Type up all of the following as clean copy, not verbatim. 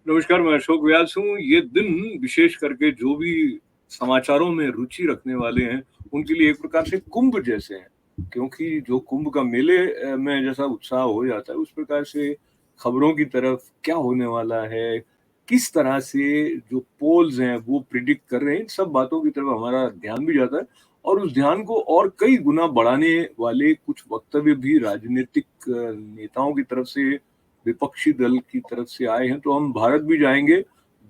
नमस्कार, मैं अशोक व्यास हूँ। ये दिन विशेष करके जो भी समाचारों में रुचि रखने वाले हैं, उनके लिए एक प्रकार से कुंभ जैसे हैं, क्योंकि जो कुंभ का मेले में जैसा उत्साह हो जाता है, उस प्रकार से खबरों की तरफ क्या होने वाला है, किस तरह से जो पोल्स हैं, वो प्रिडिक्ट कर रहे हैं, इन सब बातों की तरफ हमारा ध्यान भी जाता है और उस ध्यान को और कई गुना बढ़ाने वाले कुछ वक्तव्य भी राजनीतिक नेताओं की तरफ से, विपक्षी दल की तरफ से आए हैं। तो हम भारत भी जाएंगे,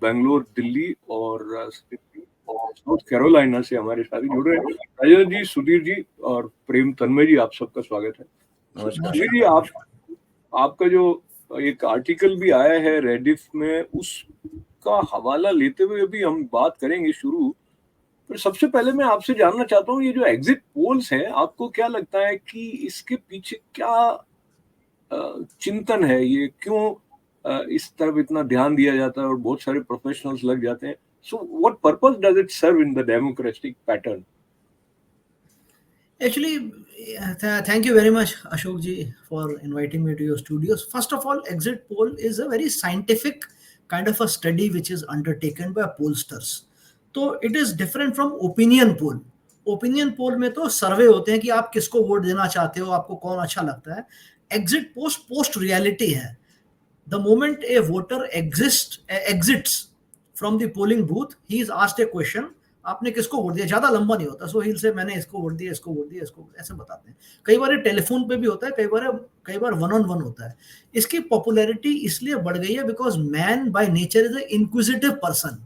बेंगलोर, दिल्ली और साउथ कैरोलिना से हमारे साथी जुड़ रहे हैं। राजेंद्र जी, सुधीर जी और प्रेम तन्मय जी, आप सबका स्वागत है। सुधीर जी, आपका जो एक आर्टिकल भी आया है रेडिफ में, उसका हवाला लेते हुए भी हम बात करेंगे शुरू। पर सबसे पहले मैं आपसे जानना चाहता हूँ, ये जो एग्जिट पोल्स हैं, आपको क्या लगता है कि इसके पीछे क्या चिंतन है? ये क्यों इस तरफ इतना ध्यान दिया जाता है और बहुत सारे प्रोफेशनल्स लग जाते हैं? So what purpose does it serve in the democratic pattern? Actually, thank you very much, Ashok ji, for inviting me to your studios. First of all, exit poll is a very scientific kind of a study which is undertaken by pollsters. तो it is different from opinion poll. Opinion poll में तो सर्वे होते हैं कि आप किसको vote देना चाहते हो, आपको कौन अच्छा लगता है. एग्जिट पोस्ट रियलिटी है. The moment a voter exits from the polling booth, he is asked a question. आपने किसको वोट दिया? ज्यादा लंबा नहीं होता. सो ही से मैंने इसको वोट दिया, इसको वोट दिया, इसको, ऐसे बताते हैं. कई बार टेलीफोन पे भी होता है, कई बार वन ऑन वन होता है. इसकी पॉपुलैरिटी इसलिए बढ़ गई है because man by nature is a inquisitive person.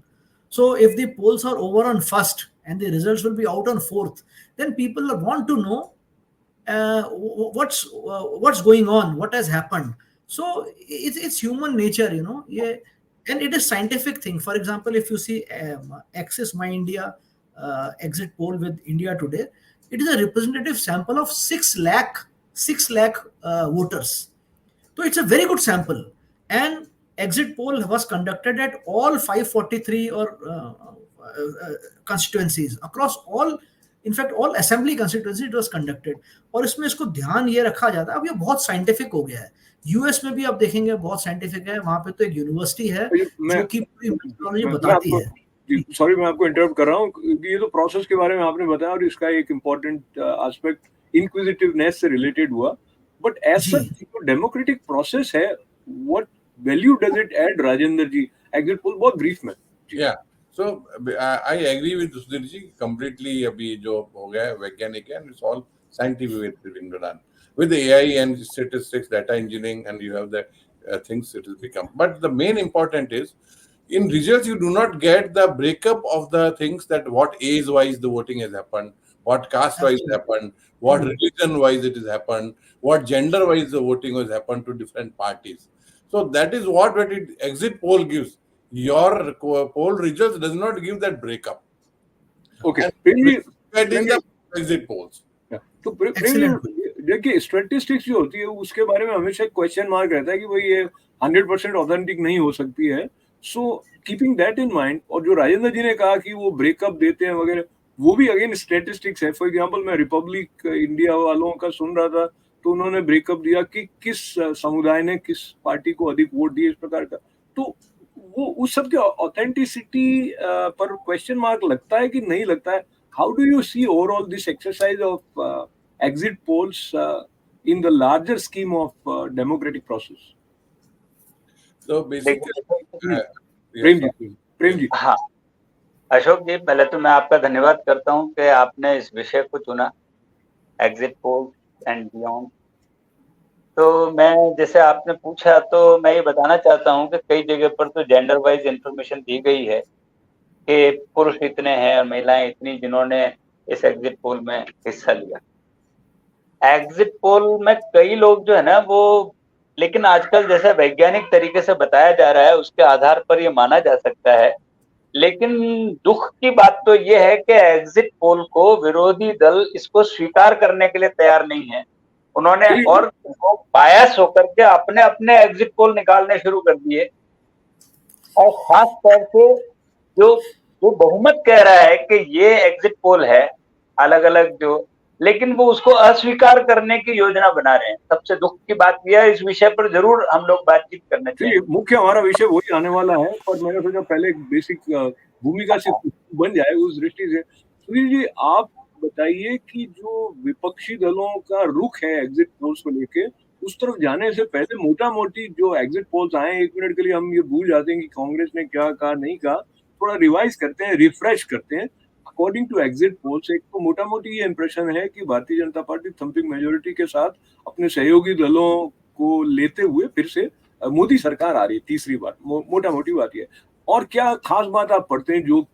So if the polls are over on first and the results will be out on fourth, then people want to know what's going on, what has happened. So it's human nature, yeah. And it is scientific thing. For example, if you see Access My India exit poll with India Today, it is a representative sample of 6 lakh voters. So it's a very good sample. And exit poll was conducted at all 543 or constituencies across all, in fact all assembly constituencies it was conducted. और इसमें इसको ध्यान ये रखा जाता है. अब ये बहुत साइंटिफिक हो गया है. यूएस में भी आप देखेंगे बहुत साइंटिफिक है. वहां पे तो एक यूनिवर्सिटी है जो कि पूरी मेथोडोलॉजी बताती है. सॉरी, मैं आपको इंटरप्ट कर रहा हूँ. ये तो प्रोसेस के बारे में आपने बताया और इसका एक इम्पोर्टेंट एस्पेक्ट इंक्विजिटिवनेस से रिलेटेड हुआ. बट एज सच जो डेमोक्रेटिक प्रोसेस है, what value does it add, Rajendra ji? Exit poll बहुत ब्रीफ में. या so I agree with Sudhir ji completely. अभी जो हो गया है वैज्ञानिक है, and it's all scientific done with the AI and statistics, data engineering, and you have the things it will become. But the main important is in results you do not get the breakup of the things, that what age wise the voting has happened, what caste wise happened, what religion wise it has happened, what gender wise the voting has happened to different parties. So that is what it exit poll gives. Your poll results does not give that breakup. Okay. Getting the exit polls. तो देखिए, statistics जो होती है उसके बारे में हमेशा एक क्वेश्चन मार्क रहता है कि भाई ये 100% ऑथेंटिक नहीं हो सकती है. So keeping that in mind, और जो राजेंद्र जी ने कहा कि वो ब्रेकअप देते हैं वगैरह, वो भी अगेन स्टैटिस्टिक्स है. फॉर एग्जांपल, मैं रिपब्लिक इंडिया वालों का सुन रहा था, तो उन्होंने ब्रेकअप दिया कि किस समुदाय ने किस पार्टी को अधिक वोट दिए, इस प्रकार का. तो वो उस सब की ऑथेंटिसिटी पर क्वेश्चन मार्क लगता है कि नहीं लगता है? How do you see overall this exercise of exit polls in the larger scheme of democratic process? So basically, Prem ji. हाँ, अशोक जी, पहले तो मैं आपका धन्यवाद करता हूँ कि आपने इस विषय को चुना, एग्जिट पोल एंड बियॉन्ड. तो मैं, जैसे आपने पूछा, तो मैं ये बताना चाहता हूँ कि कई जगह पर तो जेंडर वाइज इंफॉर्मेशन दी गई है कि पुरुष इतने हैं और महिलाएं इतनी जिन्होंने इस एग्जिट पोल में हिस्सा लिया. एग्जिट पोल में कई लोग जो है ना वो, लेकिन आजकल जैसे वैज्ञानिक तरीके से बताया जा रहा है उसके आधार पर ये माना जा सकता है. लेकिन दुख की बात तो ये है कि एग्जिट पोल को विरोधी दल इसको स्वीकार करने के लिए तैयार नहीं है. उन्होंने और वो बायस होकर के अपने अपने एग्जिट पोल निकालने शुरू कर दिए. और खास तौर से जो बहुमत कह रहा है कि ये एग्जिट पोल है, अलग अलग जो लेकिन वो उसको अस्वीकार करने की योजना बना रहे हैं। सबसे दुख की बात यह है, इस विषय पर जरूर हम लोग बातचीत करना चलिए, चाहिए। मुख्य हमारा विषय वही आने वाला है, पर मैंने सोचा पहले एक बेसिक भूमिका से बन जाए उस दृष्टि से। सुनील जी, आप बताइए कि जो विपक्षी दलों का रुख है एग्जिट पोल्स को लेके, उस तरफ जाने से पहले मोटा-मोटी जो एग्जिट पोल्स आए हैं, 1 मिनट के लिए हम ये भूल जाते हैं कि कांग्रेस ने क्या कहा, नहीं कहा, थोड़ा रिवाइज करते हैं, रिफ्रेश करते हैं। अकॉर्डिंग टू एग्जिट पोल्स, एक तो मोटा-मोटी ये इंप्रेशन है कि Bharatiya Janata party thumping majority के साथ अपने सहयोगी दलों को लेते हुए फिर से मोदी सरकार आ रही है तीसरी बार। मोटा मोटी बात ये है। और क्या खास बात आप पढ़ते हैं जो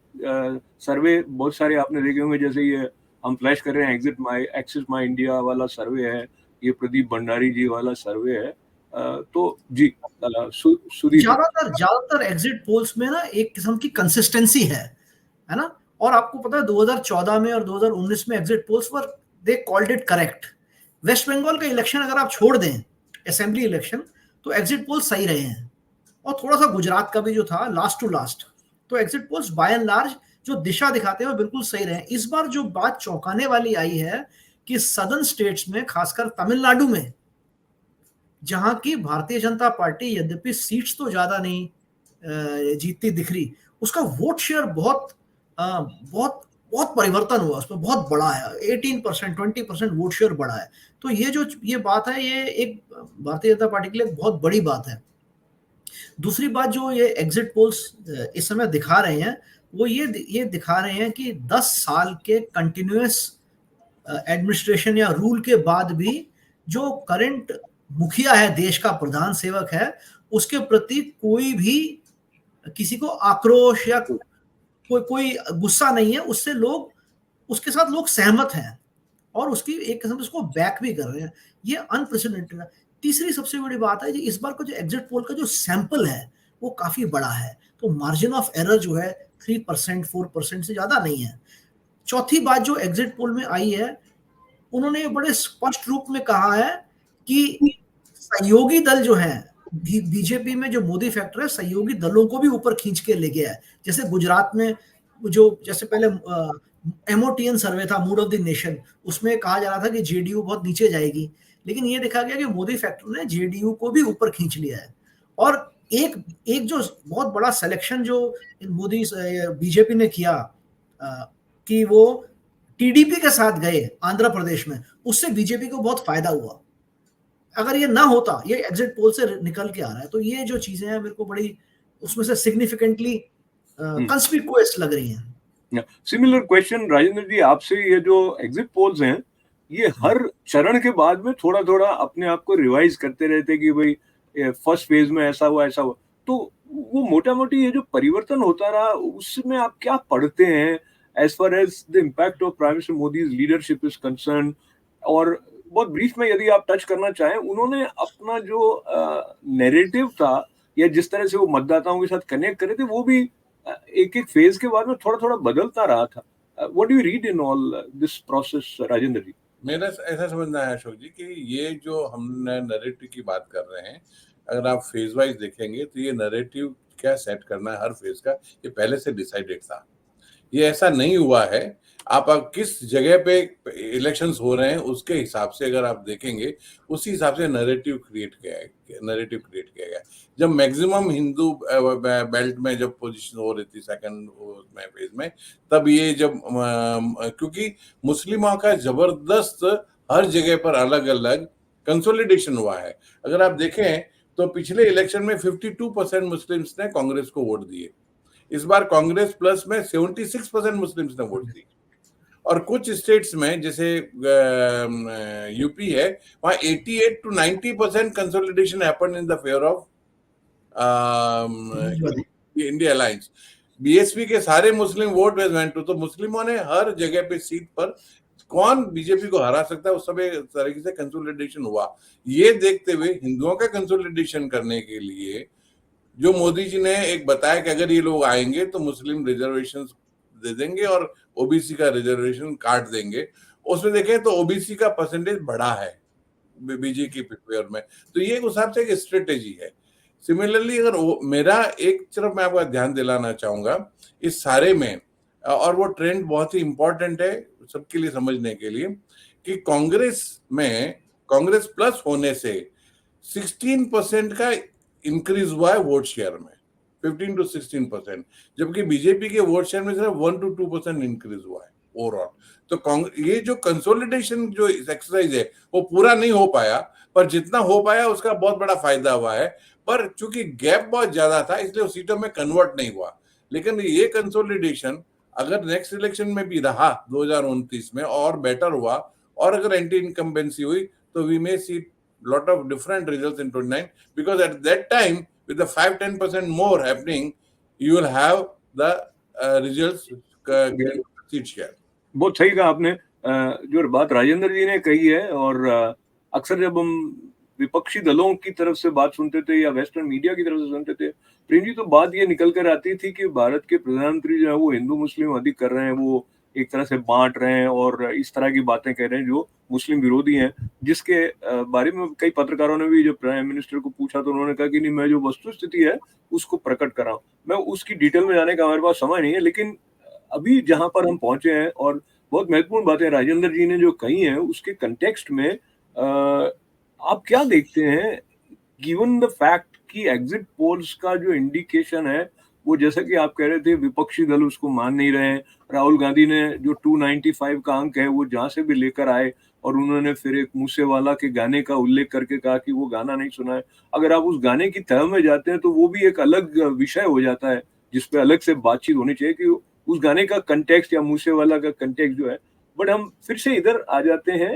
सर्वे बहुत सारे आपने देखे होंगे, जैसे ये हम फ्लैश कर रहे हैं एग्जिट माई एक्सिस माई इंडिया वाला सर्वे है, ये प्रदीप भंडारी जी वाला सर्वे है। तो जी सुधीर जी। ज्यादातर एग्जिट पोल्स में ना एक किस्म की कंसिस्टेंसी है ना। और आपको पता है 2014 में और 2019 में एग्जिट पोल्स पर they called it correct. West Bengal का इलेक्शन अगर आप छोड़ दें, असेंबली इलेक्शन, तो एग्जिट पोल्स सही रहे हैं। और थोड़ा सा गुजरात का भी जो था लास्ट टू लास्ट, तो exit polls by and large जो दिशा दिखाते हैं वो बिल्कुल सही रहे हैं। इस बार जो बात चौंकाने वाली आई है कि सदर्न स्टेट्स में, खासकर तमिलनाडु में, जहां की भारतीय जनता पार्टी यद्यपि सीट्स तो ज्यादा नहीं जीतती दिख रही, उसका वोट शेयर बहुत बहुत बहुत परिवर्तन हुआ, उसमें बहुत बड़ा है। 18%, 20% वोट शेयर बढ़ा है। तो ये बात है, ये एक भारतीय जनता पार्टी के लिए बहुत बड़ी बात है। दूसरी बात जो ये एग्जिट पोल्स इस समय दिखा रहे हैं, वो ये दिखा रहे हैं कि 10 साल के कंटिन्यूअस एडमिनिस्ट्रेशन या रूल के बाद भी जो करंट मुखिया है, देश का प्रधान सेवक है, उसके प्रति कोई भी किसी को आक्रोश या कोई गुस्सा नहीं है। उसके साथ लोग सहमत हैं और उसकी एक किस्म से उसको बैक भी कर रहे हैं। ये अनप्रेसिडेंटेड है। तीसरी सबसे बड़ी बात है कि इस बार का जो एग्जिट पोल का जो सैंपल है वो काफी बड़ा है, तो मार्जिन ऑफ एरर जो है 3%, 4% से ज्यादा नहीं है। चौथी बात जो एग्जिट पोल में आई है, उन्होंने बड़े स्पष्ट रूप में कहा है कि सहयोगी दल जो है, बीजेपी में जो मोदी फैक्टर है, सहयोगी दलों को भी ऊपर खींच के ले गया है। जैसे गुजरात में जैसे पहले एमओटीएन सर्वे था, मूड ऑफ द नेशन, उसमें कहा जा रहा था कि जेडीयू बहुत नीचे जाएगी, लेकिन ये देखा गया कि मोदी फैक्टर ने जेडीयू को भी ऊपर खींच लिया है। और एक जो बहुत बड़ा सिलेक्शन जो मोदी बीजेपी ने किया कि वो टीडीपी के साथ गए आंध्र प्रदेश में, उससे बीजेपी को बहुत फायदा हुआ। अगर ये ना होता, ये एग्जिट पोल से निकल के आ रहा है, तो ये जो चीजें हैं मेरे को बड़ी उसमें से सिग्निफिकेंटली कंस्पिकुअस लग रही हैं। सिमिलर क्वेश्चन राजेंद्र जी आपसे, ये जो एग्जिट पोल्स हैं, ये हर चरण के बाद में थोड़ा थोड़ा अपने आप को रिवाइज करते रहते कि भाई फर्स्ट फेज में ऐसा हुआ, तो वो मोटा मोटी ये जो परिवर्तन होता रहा, उसमें आप क्या पढ़ते हैं as far as the impact of prime minister Modi's leadership is concern? और बहुत ब्रीफ में यदि आप टच करना चाहें, उन्होंने अपना जो नैरेटिव था या जिस तरह से वो मतदाताओं के साथ कनेक्ट करे थे, वो भी एक एक फेज के बाद में थोड़ा थोड़ा बदलता रहा था। What do you read in all this process Rajendra ji? मेरा ऐसा समझना है अशोक जी कि ये जो हमने नैरेटिव की बात कर रहे हैं, अगर आप फेज वाइज देखेंगे तो ये नैरेटिव क्या सेट करना है हर फेज का, ये पहले से डिसाइडेड था। ये ऐसा नहीं हुआ है। आप किस जगह पे इलेक्शंस हो रहे हैं उसके हिसाब से अगर आप देखेंगे, उसी हिसाब से नैरेटिव क्रिएट किया गया। जब मैक्सिमम हिंदू बेल्ट में जब पोजीशन हो रही थी सेकंड फेज में, तब ये जब क्योंकि मुस्लिमों का जबरदस्त हर जगह पर अलग अलग कंसोलिडेशन हुआ है। अगर आप देखें तो पिछले इलेक्शन में 52% मुस्लिम्स ने कांग्रेस को वोट दिए। इस बार कांग्रेस प्लस में 76% मुस्लिम्स ने वोट दी। और कुछ स्टेट्स में जैसे यूपी है, वहां 88 to 90% consolidation happened in the favour of India alliance. BSP के सारे मुस्लिम वोट वेंट टू, तो मुस्लिमों ने हर जगह पे सीट पर कौन बीजेपी को हरा सकता है उस सब तरीके से कंसोलिडेशन हुआ। ये देखते हुए हिंदुओं का कंसोलिडेशन करने के लिए जो मोदी जी ने एक बताया कि अगर ये लोग आएंगे तो मुस्लिम रिजर्वेशन दे देंगे और ओबीसी का रिजर्वेशन काट देंगे, उसमें देखें तो ओबीसी का परसेंटेज बढ़ा है बीजेपी के फेवर में। तो ये उस हिसाब से एक स्ट्रेटेजी है। सिमिलरली अगर मेरा एक तरफ मैं आपका ध्यान दिलाना चाहूंगा इस सारे में, और वो ट्रेंड बहुत ही इंपॉर्टेंट है सबके लिए समझने के लिए, कि कांग्रेस प्लस होने से 16% का इंक्रीज हुआ है वोट शेयर में, 15 to 16%, जबकि बीजेपी के वोट शेयर में सिर्फ 1 to 2% इंक्रीज हुआ है ओवरऑल। तो ये जो कंसोलिडेशन जो एक्सरसाइज है वो पूरा नहीं हो पाया, पर जितना हो पाया उसका बहुत बड़ा फायदा हुआ है। पर चूंकि गैप बहुत ज्यादा था इसलिए वो सीटों में कन्वर्ट नहीं हुआ। लेकिन ये कंसोलिडेशन अगर नेक्स्ट इलेक्शन में भी रहा 2029 में और बेटर हुआ, और अगर एंटी इनकम्बेंसी हुई, तो we may see lot of different results in 29, because at that time with the 5-10% more happening, you will have the results seat share. बहुत सही कहा आपने। जो बात राजेंद्र जी ने कही है, और अक्सर जब हम विपक्षी दलों की तरफ से बात सुनते थे या वेस्टर्न मीडिया की तरफ से सुनते थे, प्रेम जी, तो बात ये निकल कर आती थी कि भारत के प्रधानमंत्री जो है वो हिंदू मुस्लिम अधिक कर रहे हैं, वो एक तरह से बांट रहे हैं और इस तरह की बातें कह रहे हैं जो मुस्लिम विरोधी हैं, जिसके बारे में कई पत्रकारों ने भी जब प्राइम मिनिस्टर को पूछा तो उन्होंने कहा कि नहीं, मैं जो वस्तु स्थिति है उसको प्रकट कर रहा हूँ। मैं उसकी डिटेल में जाने का हमारे पास समय नहीं है, लेकिन अभी जहां पर हम पहुंचे हैं और बहुत महत्वपूर्ण बातें राजेंद्र जी ने जो कही हैं उसके कंटेक्स्ट में आप क्या देखते हैं, गिवन द फैक्ट कि एग्जिट पोल्स का जो इंडिकेशन है वो, जैसा कि आप कह रहे थे, विपक्षी दल उसको मान नहीं रहे हैं। राहुल गांधी ने जो 295 का अंक है वो जहां से भी लेकर आए और उन्होंने फिर एक मूसेवाला के गाने का उल्लेख करके कहा कि वो गाना नहीं सुना है। अगर आप उस गाने की तह में जाते हैं तो वो भी एक अलग विषय हो जाता है जिसपे अलग से बातचीत होनी चाहिए कि उस गाने का कंटेक्स्ट या मूसेवाला का कंटेक्स्ट जो है। बट हम फिर से इधर आ जाते हैं,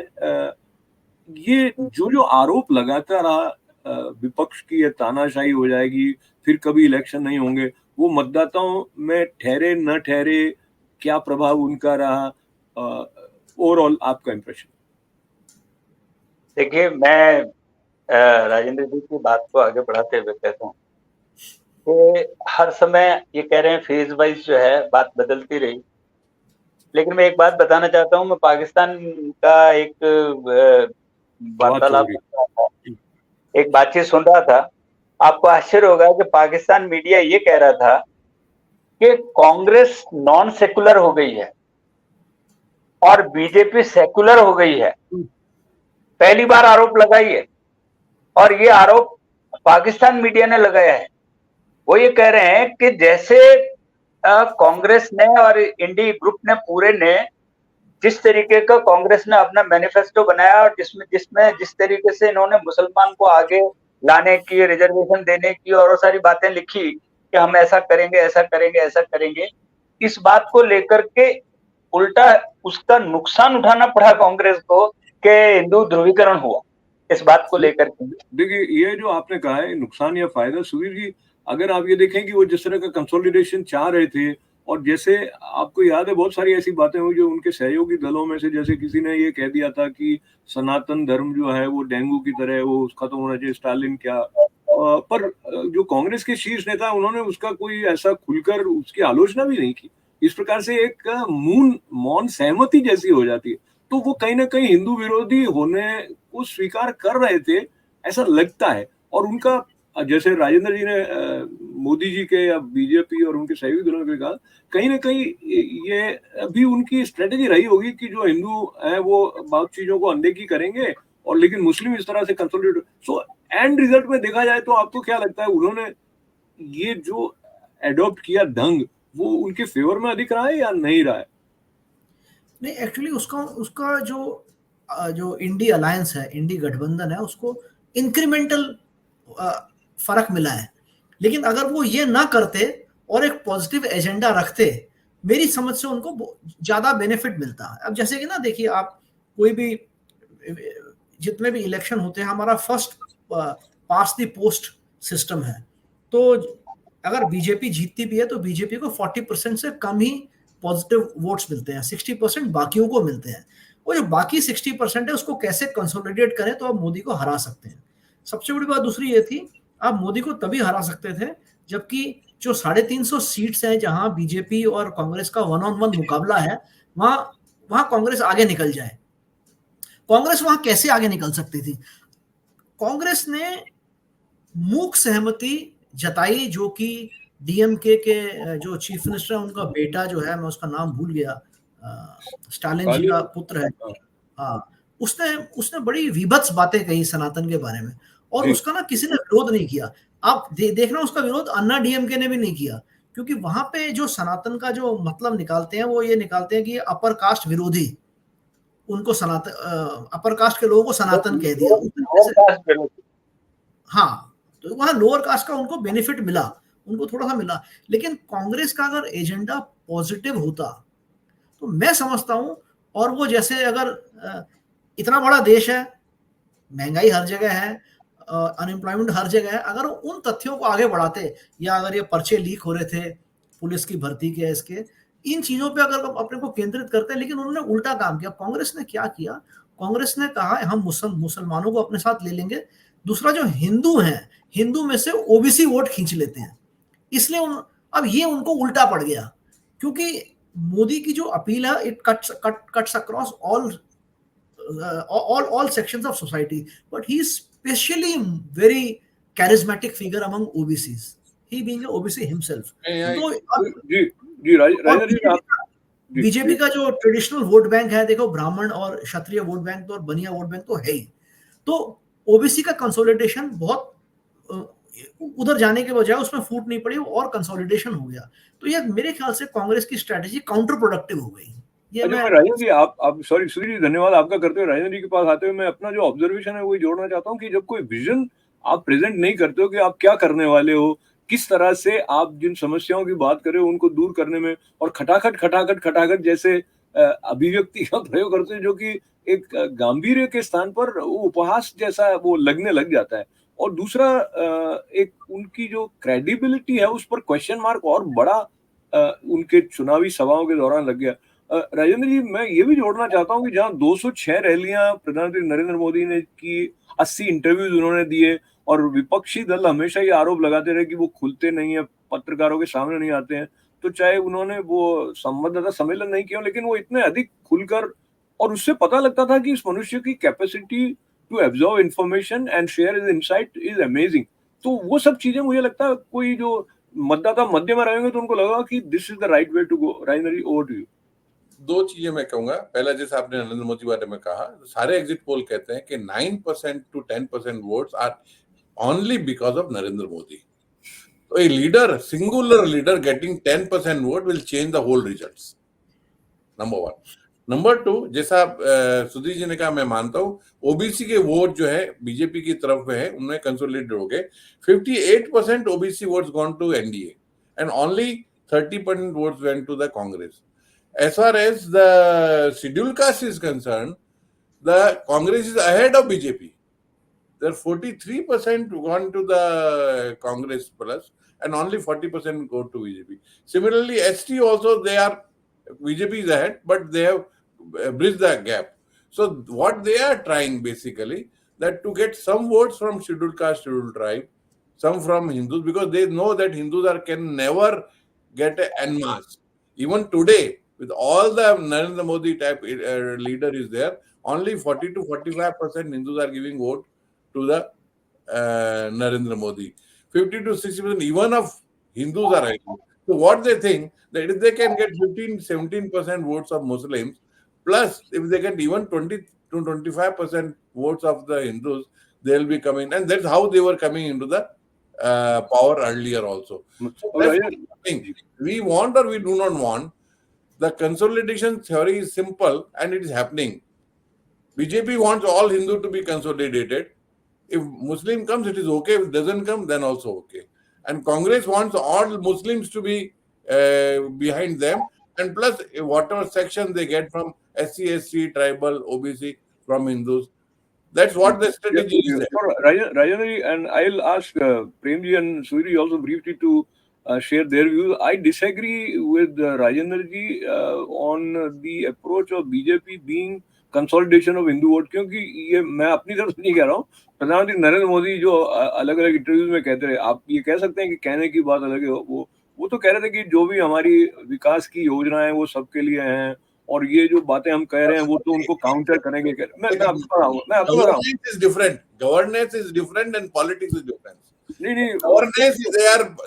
ये जो आरोप लगाता रहा विपक्ष की ये तानाशाही हो जाएगी, फिर कभी इलेक्शन नहीं होंगे, वो मतदाताओं में ठहरे न ठहरे, क्या प्रभाव उनका रहा, ओवरऑल आपका इंप्रेशन? देखिए, मैं राजेंद्र जी की बात को आगे बढ़ाते हुए कहता हूँ कि हर समय ये कह रहे हैं फेज वाइज जो है बात बदलती रही, लेकिन मैं एक बात बताना चाहता हूँ। मैं पाकिस्तान का एक वार्तालाप, एक बातचीत सुन रहा था। आपको आश्चर्य होगा कि पाकिस्तान मीडिया ये कह रहा था कि कांग्रेस नॉन सेकुलर हो गई है और बीजेपी सेकुलर हो गई है। पहली बार आरोप लगाई है, और ये आरोप पाकिस्तान मीडिया ने लगाया है। वो ये कह रहे हैं कि जैसे कांग्रेस ने और इंडी ग्रुप ने पूरे ने जिस तरीके का कांग्रेस ने अपना मैनिफेस्टो बनाया और जिसमें जिस तरीके से इन्होंने मुसलमान को आगे लाने की, रिजर्वेशन देने की और सारी बातें लिखी कि हम ऐसा करेंगे, ऐसा करेंगे, ऐसा करेंगे, इस बात को लेकर के उल्टा उसका नुकसान उठाना पड़ा कांग्रेस को कि हिंदू ध्रुवीकरण हुआ। इस बात को लेकर के देखिए, ये जो आपने कहा है नुकसान या फायदा, सुधीर जी, अगर आप ये देखें कि वो जिस तरह का कंसोलिडेशन चाह रहे थे, और जैसे आपको याद है बहुत सारी ऐसी बातें हुई जो उनके सहयोगी दलों में से, जैसे किसी ने ये कह दिया था कि सनातन धर्म जो है वो डेंगू की तरह है, वो खत्म होना चाहिए, स्टालिन क्या। पर जो कांग्रेस के शीर्ष नेता उन्होंने उसका कोई ऐसा खुलकर उसकी आलोचना भी नहीं की। इस प्रकार से एक मौन सहमति जैसी हो जाती है, तो वो कहीं ना कहीं हिंदू विरोधी होने को स्वीकार कर रहे थे, ऐसा लगता है। और उनका, जैसे राजेंद्र जी ने मोदी जी के या बीजेपी और उनके सहयोगी दलों के कहा, कहीं ना कहीं ये भी उनकी स्ट्रेटेजी रही होगी कि जो हिंदू है वो बहुत चीजों को अनदेखी करेंगे, और लेकिन मुस्लिम इस तरह से कंसोलिडेट। सो एंड रिजल्ट में देखा जाए तो आपको क्या लगता है, उन्होंने ये जो एडॉप्ट किया ढंग, वो उनके फेवर में अधिक रहा है या नहीं रहा है? नहीं, एक्चुअली उसका जो इंडी अलायंस है, इंडी गठबंधन है, उसको इंक्रीमेंटल फर्क मिला है। लेकिन अगर वो ये ना करते और एक पॉजिटिव एजेंडा रखते, मेरी समझ से उनको ज्यादा बेनिफिट मिलता है। अब जैसे कि ना, देखिए, आप कोई भी जितने भी इलेक्शन होते हैं, हमारा first pass the post system है। तो अगर बीजेपी जीतती भी है तो बीजेपी को 40% से कम ही पॉजिटिव वोट्स मिलते हैं, 60% बाकियों को मिलते हैं। वो जो बाकी 60% है उसको कैसे कंसोलिडेट करें तो आप मोदी को हरा सकते हैं। सबसे बड़ी बात दूसरी ये थी, आप मोदी को तभी हरा सकते थे जबकि जो 350 सीट्स हैं जहां बीजेपी और कांग्रेस का 1-on-1 मुकाबला है, वहां कांग्रेस आगे निकल जाए। कांग्रेस वहां कैसे आगे निकल सकती थी? कांग्रेस ने मूक सहमति जताई, जो कि डीएमके के जो चीफ मिनिस्टर है, उनका बेटा जो है, मैं उसका नाम भूल गया, स्टालिन जी का पुत्र है, हाँ, उसने उसने बड़ी विभत्स बातें कही सनातन के बारे में, और जी। उसका ना किसी ने विरोध नहीं किया। आप देखना, उसका विरोध अन्ना डीएमके ने भी नहीं किया, क्योंकि वहां पे जो सनातन का जो मतलब निकालते हैं वो ये निकालते हैं कि ये अपर कास्ट विरोधी, उनको सनातन अपर कास्ट के लोगों को सनातन कह दिया उस तरीके से। लोअर कास्ट विरोधी। हाँ, तो वहाँ लोअर कास्ट का उनको बेनिफिट मिला, उनको थोड़ा सा मिला। लेकिन कांग्रेस का अगर एजेंडा पॉजिटिव होता तो मैं समझता हूं, और वो जैसे अगर इतना बड़ा देश है, महंगाई हर जगह है, अनएम्प्लॉयमेंट हर जगह है, अगर उन तथ्यों को आगे बढ़ाते, या अगर ये पर्चे लीक हो रहे थे पुलिस की भर्ती के, इसके इन चीजों पे अगर अपने को केंद्रित करते, लेकिन उन्होंने उल्टा काम किया। कांग्रेस ने क्या किया, कांग्रेस ने कहा हम मुसलमानों को अपने साथ ले लेंगे, दूसरा जो हिंदू हैं, हिंदू में से ओबीसी वोट खींच लेते हैं, इसलिए अब ये उनको उल्टा पड़ गया, क्योंकि मोदी की जो अपील है it cuts across all sections of society, but he is especially very charismatic figure among OBCs, he being a OBC himself. तो जी जी राजेंद्र जी, आप बीजेपी का जो ट्रेडिशनल वोट बैंक है, देखो ब्राह्मण और क्षत्रिय वोट बैंक तो और बनिया वोट बैंक तो है ही, तो ओबीसी का कंसोलिडेशन बहुत उधर जाने के बजाय उसमें फूट नहीं पड़ी और कंसोलिडेशन हो गया। तो ये मेरे ख्याल से कांग्रेस की स्ट्रेटेजी काउंटर प्रोडक्टिव हो गई। ये अच्छा, मैं राजेंद्र जी आप सॉरी सूर्य जी, धन्यवाद आपका करते हुए राजेंद्र जी के पास आते हुए मैं अपना जो ऑब्जर्वेशन है वही जोड़ना चाहता हूँ कि जब कोई विजन आप प्रेजेंट नहीं करते हो कि आप क्या करने वाले हो, किस तरह से आप जिन समस्याओं की बात कर रहे हो उनको दूर करने में, और खटाखट जैसे अभिव्यक्ति का प्रयोग करते हैं जो कि एक गांभीर्य के स्थान पर वो उपहास जैसा वो लगने लग जाता है। और दूसरा एक उनकी जो क्रेडिबिलिटी है उस पर क्वेश्चन मार्क और बड़ा उनके चुनावी सभाओं के दौरान लग गया। राजेंद्र जी, मैं ये भी जोड़ना चाहता हूँ कि जहाँ 206 रैलियां प्रधानमंत्री नरेंद्र मोदी ने की, 80 इंटरव्यूज उन्होंने दिए, और विपक्षी दल हमेशा ये आरोप लगाते रहे कि वो खुलते नहीं है, पत्रकारों के सामने नहीं आते हैं, तो चाहे उन्होंने वो संवाददाता सम्मेलन नहीं किया, लेकिन वो इतने अधिक खुलकर, और उससे पता लगता था कि इस मनुष्य की capacity to absorb information and share is insight is amazing. तो वो सब चीजें मुझे लगता है कोई जो मतदाता मध्य में रहेंगे तो उनको लगेगा कि this is the right way to go. Rajendra ji, over to you. दो चीजें मैं कहूंगा। पहला, जैसे आपने नरेंद्र मोदी बारे में कहा, सारे एग्जिट पोल कहते हैं कि 9% to 10% votes are only because of Narendra Modi. तो a leader, singular leader getting 10% vote will change the whole results, number one. Number two, जैसा सुधीर जी ने कहा, मैं मानता हूं ओबीसी के वोट जो है बीजेपी की तरफ है, उनमें कंसोलिडेट हो गए। 58% OBC votes gone to NDA and only 30% votes went to the Congress. As far as the scheduled caste is concerned, the Congress is ahead of BJP. There 43% gone to the Congress plus, and only 40% go to BJP. Similarly, ST also BJP is ahead, but they have bridged the gap. So what they are trying basically, that to get some votes from scheduled caste, scheduled tribe, some from Hindus, because they know that Hindus can never get en masse. Even today, with all the Narendra Modi type leader is there, only 40 to 45% Hindus are giving vote to the Narendra Modi. 50 to 60% even of Hindus are rising. So what they think, that if they can get 15-17% votes of Muslims, plus if they get even 20 to 25% votes of the Hindus, they will be coming. And that's how they were coming into the power earlier also. So that's the thing. We want or we do not want, the consolidation theory is simple and it is happening. BJP wants all Hindu to be consolidated. If Muslim comes, it is okay. If it doesn't come, then also okay. And Congress wants all Muslims to be behind them. And plus, whatever section they get from SC, SC, tribal, OBC, from Hindus. That's what the strategy is. Rajendra, and I'll ask Premji and Suri also briefly to share their views. I disagree with Rajendra ji on the approach of BJP being consolidation of Hindu vote, क्योंकि ये मैं अपनी तरफ से नहीं कह रहा हूँ, प्रधानमंत्री नरेंद्र मोदी जो अलग अलग इंटरव्यूज में कहते रहे, आप ये कह सकते हैं कि कहने की बात अलग है, वो तो कह रहे थे कि जो भी हमारी विकास की योजना है वो सबके लिए हैं, और ये जो बातें हम कह रहे हैं वो तो उनको काउंटर करेंगे। मैं आपको governance is different, governance is different and politics is different. नहीं, governance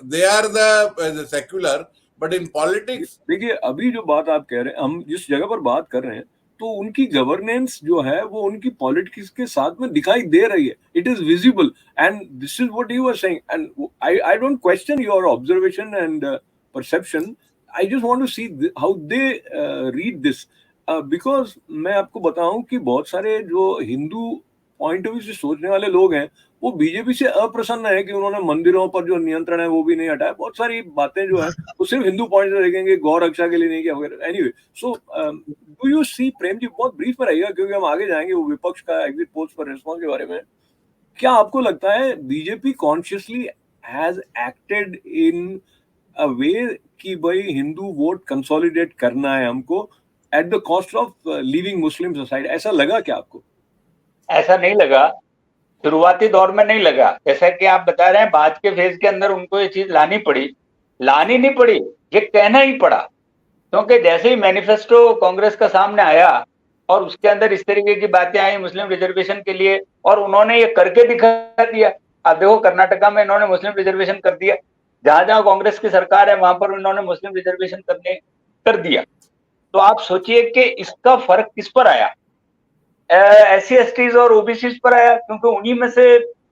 they are the secular, but in politics, देखिए अभी जो बात आप कह रहे हैं, हम जिस जगह पर बात कर रहे हैं, तो उनकी गवर्नेंस जो है वो उनकी पॉलिटिक्स के साथ में दिखाई दे रही है. It is visible and this is what you are saying and I don't question your observation and perception. I just want to see how they read this because मैं आपको बताऊं कि बहुत सारे जो हिंदू पॉइंट ऑफ व्यू से सोचने वाले लोग हैं वो बीजेपी से अप्रसन्न है कि उन्होंने मंदिरों पर जो नियंत्रण है वो भी नहीं हटाया. बहुत सारी बातें जो है वो सिर्फ हिंदू पॉइंट से देखेंगे, गौ रक्षा के लिए नहीं किया वगैरह. Anyway, so do you see, Prem ji बहुत ब्रीफ में रहेगा क्योंकि हम आगे जाएंगे वो विपक्ष का एग्जिट पोल्स पर रिस्पॉन्स के बारे में. क्या आपको लगता है BJP consciously has acted in a way कि भाई हिंदू वोट कंसोलिडेट करना है हमको at the cost of leaving Muslims aside? ऐसा लगा क्या आपको? ऐसा नहीं लगा, शुरुआती दौर में नहीं लगा. जैसा कि आप बता रहे हैं, बाद के फेज के अंदर उनको ये चीज लानी नहीं पड़ी, ये कहना ही पड़ा. क्योंकि जैसे ही मैनिफेस्टो कांग्रेस का सामने आया और उसके अंदर इस तरीके की बातें आई मुस्लिम रिजर्वेशन के लिए, और उन्होंने ये करके दिखा दिया. अब देखो कर्नाटका में इन्होंने मुस्लिम रिजर्वेशन कर दिया, जहां जहां कांग्रेस की सरकार है वहां पर इन्होंने मुस्लिम रिजर्वेशन कर दिया. तो आप सोचिए कि इसका फर्क किस पर आया? SC STs और OBCs पर आया, क्योंकि उन्हीं में से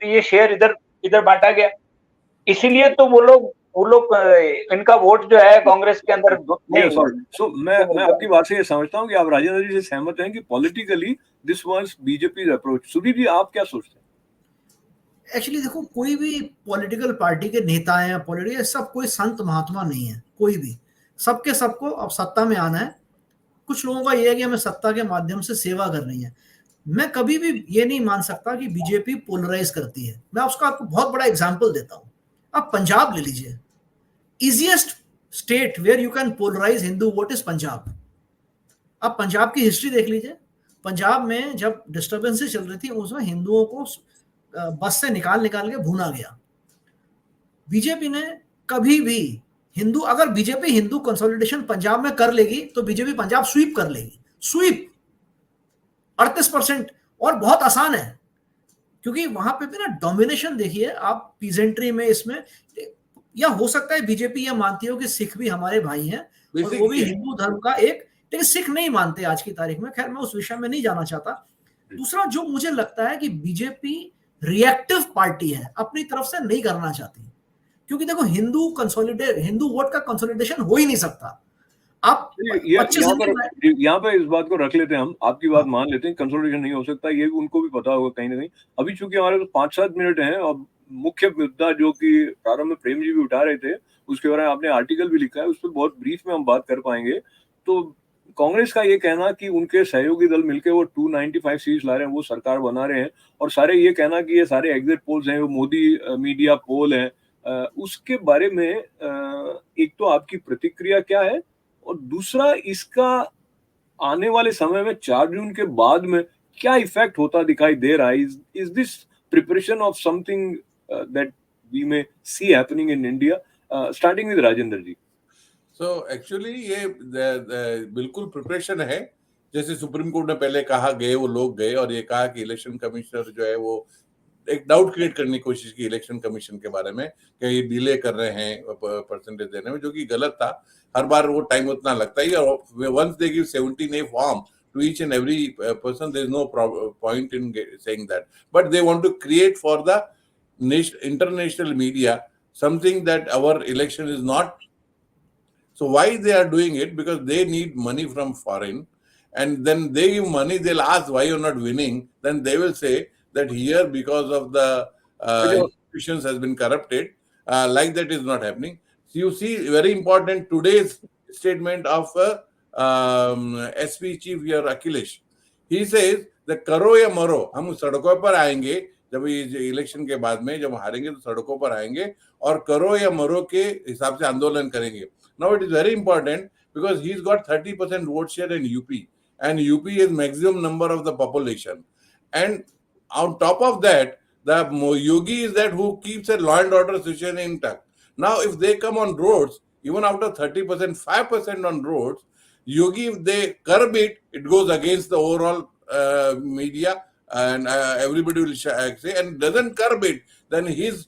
ये शेयर इधर बांटा गया. इसीलिए तो वो लोग इनका वोट जो है कांग्रेस के अंदर नहीं. सो मैं आपकी बात से ये समझता हूँ कि आप राजेंद्र जी से सहमत हैं कि politically this was BJP approach. Sudhir ji आप क्या सोचते हैं? एक्चुअली देखो, कोई भी पॉलिटिकल पार्टी के नेता हैं या पॉलिटिकल, सब कोई संत महात्मा नहीं है कोई भी. सबको अब सत्ता में आना है. कुछ लोगों का ये है कि हमें सत्ता के माध्यम से सेवा करनी है. मैं कभी भी ये नहीं मान सकता कि बीजेपी पोलराइज करती है. मैं उसका आपको बहुत बड़ा एग्जांपल देता हूं. आप पंजाब ले लीजिए. Easiest state where you can polarise Hindu vote is Punjab. आप पंजाब की हिस्ट्री देख लीजिए. पंजाब में जब डिस्टर्बेंसेस चल रही थी उसमें हिंदुओं को बस से निकाल के भूना गया. बीजेपी ने कभी भी अगर बीजेपी हिंदू कंसोलिडेशन पंजाब में कर लेगी तो बीजेपी पंजाब स्वीप कर लेगी. स्वीप 38%. और बहुत आसान है क्योंकि वहां पे भी ना डोमिनेशन देखिए आप पीजेंट्री में, इसमें. या हो सकता है बीजेपी ये मानती हो कि सिख भी हमारे भाई हैं और वो भी हिंदू धर्म का एक, लेकिन सिख नहीं मानते आज की तारीख में. खैर मैं उस विषय में नहीं जाना चाहता. दूसरा जो मुझे लगता है कि बीजेपी रिएक्टिव पार्टी है, अपनी तरफ से नहीं करना चाहती. क्योंकि देखो हिंदू वोट का कंसोलिडेशन हो ही नहीं सकता. आप यहाँ पे इस बात को रख लेते हैं, हम आपकी बात मान लेते हैं, कंसोलिडेशन नहीं हो सकता, ये उनको भी पता होगा कहीं ना कहीं. अभी चूंकि हमारे पास 5-7 मिनट हैं और मुख्य मुद्दा जो कि प्रारंभ में प्रेम जी भी उठा रहे थे उसके बारे में आपने आर्टिकल भी लिखा है, उस पर बहुत ब्रीफ में हम बात कर पाएंगे. तो कांग्रेस का ये कहना कि उनके सहयोगी दल मिलकर वो 295 सीट्स ला रहे हैं, वो सरकार बना रहे हैं, और सारे ये कहना कि ये सारे एग्जिट पोल्स हैं, वो मोदी मीडिया पोल है, उसके बारे में एक तो आपकी प्रतिक्रिया क्या है, और दूसरा इसका आने वाले समय में 4 जून के बाद में क्या इफेक्ट होता दिखाई दे रहा है? Is this preparation of something that we may see happening in India? Starting with Rajendra ji. So actually ये बिल्कुल प्रिपरेशन है. जैसे सुप्रीम कोर्ट ने पहले कहा, वो लोग गए और ये कहा कि इलेक्शन कमिश्नर जो है वो एक डाउट क्रिएट करने की कोशिश की इलेक्शन कमीशन के बारे में कि ये डिले कर रहे हैं परसेंटेज देने में, जो कि गलत था. हर बार वो टाइम उतना लगता ही, और once they give 17A form to each and every person, there is no point in saying that. But they want to create for the international media something that our election is not. So why they are doing it? Because they need money from foreign, and then they give money, they'll ask why you're not winning. Then they will say that here because of the institutions has been corrupted. Like that is not happening. So you see, very important today's statement of SP chief here Akhilesh. He says that करो या मरो, हम सड़कों पर आएंगे जब ये election के बाद में, जब हारेंगे तो सड़कों पर आएंगे और करो या मरो के हिसाब से आंदोलन करेंगे. Now it is very important because he's got 30% vote share in UP, and UP is maximum number of the population. And on top of that, the Yogi is that who keeps a law and order situation intact. Now if they come on roads, even after 30%, 5% on roads, Yogi, if they curb it, it goes against the overall media, and everybody will say, and doesn't curb it, then his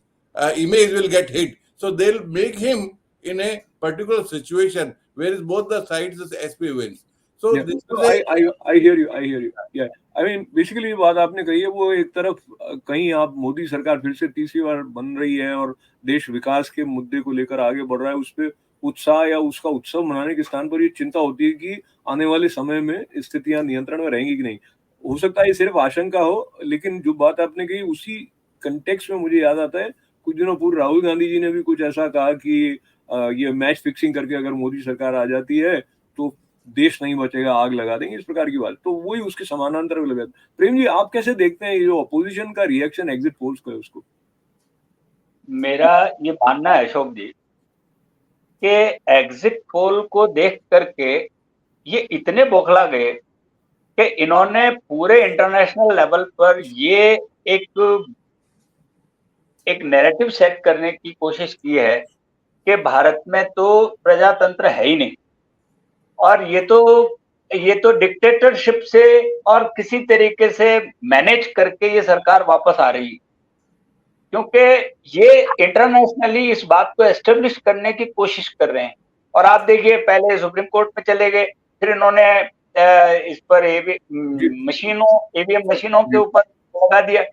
image will get hit. So they'll make him in a particular situation where both the sides as SP wins. So Yeah. this is So I hear you. Yeah. I mean, basically ये बात आपने कही है, वो एक तरफ कहीं आप मोदी सरकार फिर से तीसरी बार बन रही है और देश विकास के मुद्दे को लेकर आगे बढ़ रहा है, उस पे उत्साह या उसका उत्सव मनाने के स्थान पर ये चिंता होती है कि आने वाले समय में स्थितियां नियंत्रण में रहेंगी कि नहीं। हो सकता है ये सिर्फ आशंका हो, लेकिन जो बात आपने कही उसी कंटेक्स्ट में मुझे याद आता है, कुछ दिनों पूर्व राहुल गांधी जी ने भी कुछ ऐसा कहा कि ये मैच फिक्सिंग करके अगर मोदी सरकार आ जाती है तो देश नहीं बचेगा, आग लगा देंगे, इस प्रकार की बात। तो वही उसके समानांतर में लगा। प्रेम जी, आप कैसे देखते हैं ये जो अपोजिशन का रिएक्शन एग्जिट पोल्स को है उसको? मेरा ये मानना है अशोक जी कि एग्जिट पोल को देख करके ये इतने बौखला गए कि इन्होंने पूरे इंटरनेशनल लेवल पर ये एक नैरेटिव सेट करने की कोशिश की है कि भारत में तो प्रजातंत्र है ही नहीं, और ये तो डिक्टेटरशिप से और किसी तरीके से मैनेज करके ये सरकार वापस आ रही है, क्योंकि ये इंटरनेशनली इस बात को एस्टेब्लिश करने की कोशिश कर रहे हैं। और आप देखिए, पहले सुप्रीम कोर्ट में चले गए, फिर इन्होंने इस पर ईवीएम मशीनों के ऊपर लगा दिया।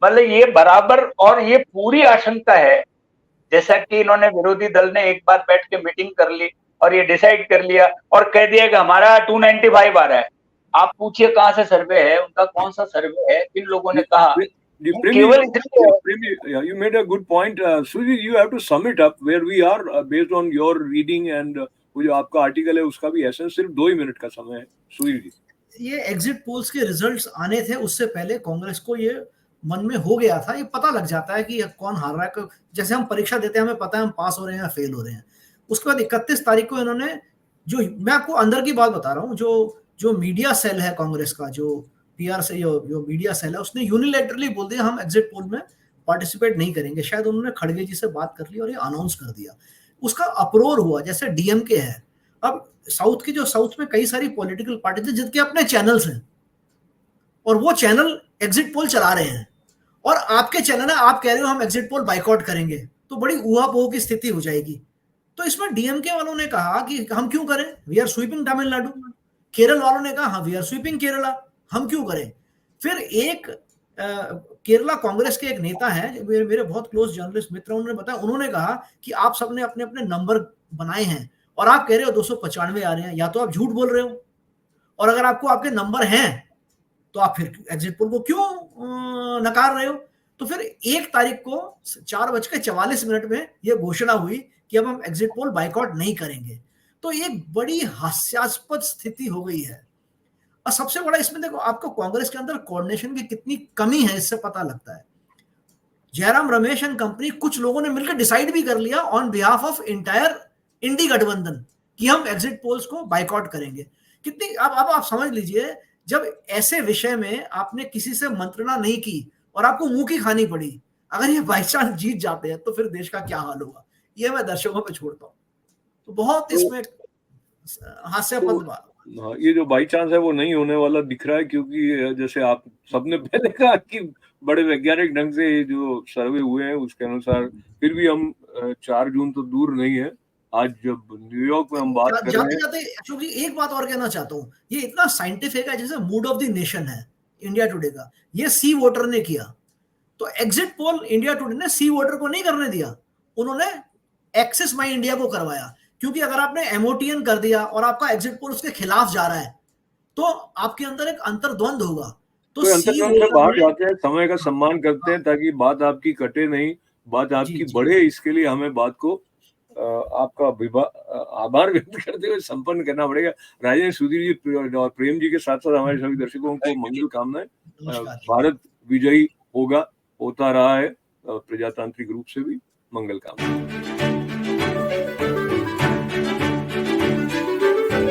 मतलब ये बराबर, और ये पूरी आशंका है, जैसा कि इन्होंने विरोधी दल ने एक बार बैठ के मीटिंग कर ली और ये डिसाइड कर लिया और कह दिया कि हमारा 295 आ रहा है। आप पूछिए कहां से सर्वे है उनका, कौन सा सर्वे है? इन लोगों ने कहा केवल you made a good point. Suji, you have to sum it up where we are based on your reading and वो जो आपका आर्टिकल है उसका भी एसेंस। सिर्फ 2 ही मिनट का समय है सुजी जी। ये एग्जिट पोल्स के रिजल्ट्स आने थे, उससे पहले कांग्रेस को ये मन में हो गया था, ये पता लग जाता है कि कौन हार रहा है। जैसे हम परीक्षा देते हैं, हमें पता है हम पास हो रहे हैं या फेल हो रहे हैं। उसके बाद 31 तारीख को इन्होंने, जो मैं आपको अंदर की बात बता रहा हूँ, जो मीडिया सेल है कांग्रेस का, जो पीआर से जो मीडिया सेल है, उसने यूनिलेटरली बोल दिया हम एग्जिट पोल में पार्टिसिपेट नहीं करेंगे। शायद उन्होंने खड़गे जी से बात कर ली और ये अनाउंस कर दिया। उसका अप्रोर हुआ, जैसे डीएमके है। अब साउथ में कई सारी पॉलिटिकल पार्टी थी जिनके अपने चैनल्स हैं और वो चैनल एग्जिट पोल चला रहे हैं, और आपके चैनल है, आप कह रहे हो हम एग्जिट पोल बाइकआउट करेंगे, तो बड़ी ऊहापोह की स्थिति हो जाएगी। तो इसमें डीएमके वालों ने कहा कि हम क्यों करें, we are sweeping Tamil Nadu. Kerala वालों ने कहा वी आर स्वीपिंग केरला, हम क्यों करें। फिर एक केरला कांग्रेस के एक नेता हैं, मेरे बहुत क्लोज जर्नलिस्ट मित्र, उन्होंने बताया, उन्होंने कहा कि आप सबने अपने अपने नंबर बनाए हैं और आप कह रहे हो 295 आ रहे हैं, या तो आप झूठ बोल रहे हो, और अगर आपको आपके नंबर हैं तो आप फिर एग्जिट पोल को क्यों नकार रहे हो। तो फिर 1 तारीख को 4:44 में यह घोषणा हुई कि अब हम एग्जिट पोल बाइकआउट नहीं करेंगे। तो एक बड़ी हास्यास्पद स्थिति हो गई है। और सबसे बड़ा इसमें देखो, आपको कांग्रेस के अंदर कोऑर्डिनेशन की कितनी कमी है इससे पता लगता है। जयराम रमेश एंड कंपनी, कुछ लोगों ने मिलकर डिसाइड भी कर लिया ऑन बिहाफ ऑफ इंटायर इंडी गठबंधन कि हम एग्जिट पोल्स को बाइकआउट करेंगे। कितनी, अब आप समझ लीजिए, जब ऐसे विषय में आपने किसी से मंत्रणा नहीं की और आपको मुंह की खानी पड़ी, अगर ये बाई चांस जीत जाते हैं तो फिर देश का क्या हाल होगा, ये मैं दर्शकों पे छोड़ता हूँ। तो बहुत इसमें हास्यास्पद बात। ये जो बाई चांस है वो नहीं होने वाला दिख रहा है, क्योंकि जैसे आप सबने पहले कहा कि बड़े वैज्ञानिक ढंग से जो सर्वे हुए हैं उसके अनुसार फिर भी हम 4 जून तो दूर नहीं है। आज जब न्यूयॉर्क में हम बात कर रहे हैं, क्योंकि एक बात और कहना चाहता हूँ, ये इतना साइंटिफिक है, जैसे मूड ऑफ द नेशन है इंडिया टुडे का, ये सी वोटर ने किया। तो एग्जिट पोल इंडिया टुडे ने सी वोटर को नहीं करने दिया, उन्होंने एक्सेस माई इंडिया को करवाया। क्योंकि अगर आपने एमओटीएन कर दिया और आपका एग्जिट पोल उसके खिलाफ जा रहा है तो आपके अंदर एक अंतर्द्वंद होगा। तो अंतर्द्वंद से बाहर जाते हैं, समय का सम्मान करते हैं ताकि बात आपकी कटे नहीं, बात आपकी बढ़े। इसके लिए हमें बात को आपका आभार व्यक्त करते हुए संपन्न करना पड़ेगा। राजेंद्र, सुधीर जी और प्रेम जी के साथ साथ हमारे सभी दर्शकों को मंगल कामनाएं। भारत विजयी होगा, होता रहा है, प्रजातांत्रिक रूप से भी मंगल कामनाएं।